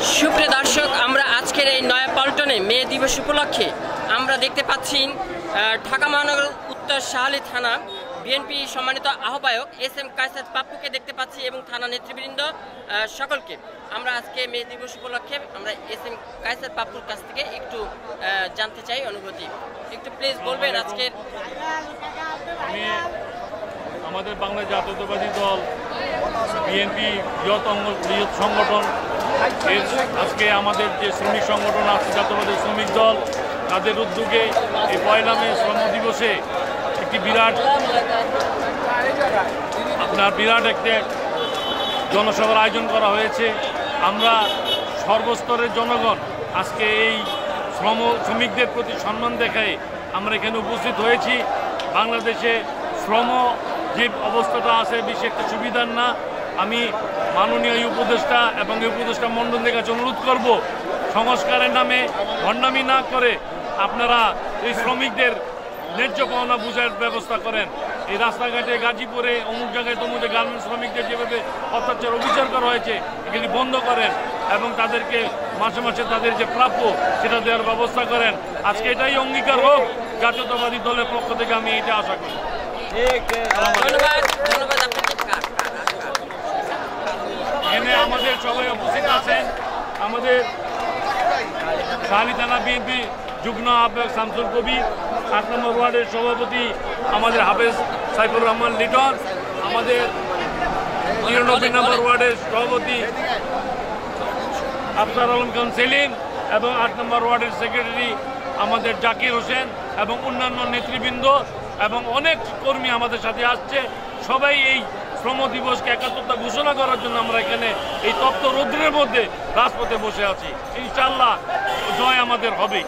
সুপ্রিয় দর্শক, আমরা আজকের এই নয়াপল্টনে মে দিবস উপলক্ষে আমরা দেখতে পাচ্ছি ঢাকা মহানগর উত্তর শাহালি থানা বিএনপি সম্মানিত আহ্বায়ক এস.এম. কায়সার পাপ্পুকে দেখতে পাচ্ছি এবং থানা নেতৃবৃন্দ সকলকে। আমরা আজকে মে দিবস উপলক্ষে আমরা এস.এম. কায়সার পাপ্পুর কাছ থেকে একটু জানতে চাই অনুভূতি। একটু প্লিজ বলবেন আজকের। আমি আমাদের বাংলা জাতীয়তাবাদী দল বিএনপি বৃহৎ সংগঠন আজকে আমাদের যে শ্রমিক সংগঠন আছে জাতীয়তাবাদী শ্রমিক দল, তাদের উদ্যোগে এই 1 মে শ্রম দিবসে একটি বিরাট একটা জনসভার আয়োজন করা হয়েছে। আমরা সর্বস্তরের জনগণ আজকে এই শ্রমিকদের প্রতি সম্মান দেখায় আমরা এখানে উপস্থিত হয়েছি। বাংলাদেশে শ্রম যে অবস্থাটা আছে বেশি একটা সুবিধার না। আমি মাননীয় উপদেষ্টা এবং উপদেষ্টা মণ্ডলের কাছে অনুরোধ করব, সংস্কারের নামে ভণ্ডামি না করে আপনারা এই শ্রমিকদের ন্যায্য পাওনা বুঝার ব্যবস্থা করেন। এই রাস্তাঘাটে গাজীপুরে অমুক জায়গায় তমুক গার্মেন্টস শ্রমিকদের যেভাবে অত্যাচার অবিচার করা হয়েছে এগুলি বন্ধ করেন এবং তাদেরকে মাসে মাসে তাদের যে প্রাপ্য সেটা দেওয়ার ব্যবস্থা করেন। আজকে এটাই অঙ্গীকার হোক জাতীয়তাবাদী দলের পক্ষ থেকে, আমি এটা আশা করি। এখানে আমাদের সবাই উপস্থিত আছেন আমাদের শাহালি থানা বিএনপি যুগ্ম আহ্বায়ক শামসুল কবির, 8 নম্বর ওয়ার্ডের সভাপতি আমাদের হাফেজ সাইফুর রহমান লিটন, আমাদের 99 নম্বর ওয়ার্ডের সভাপতি আফসার আলম খান সেলিম এবং 8 নম্বর ওয়ার্ডের সেক্রেটারি আমাদের জাকির হোসেন এবং অন্যান্য নেতৃবৃন্দ এবং অনেক কর্মী আমাদের সাথে আসছে। সবাই এই শ্রম দিবসকে একাত্মতা ঘোষণা করার জন্য আমরা এখানে এই তপ্ত রৌদ্রের মধ্যে রাজপথে বসে আছি। ইনশাআল্লাহ জয় আমাদের হবে।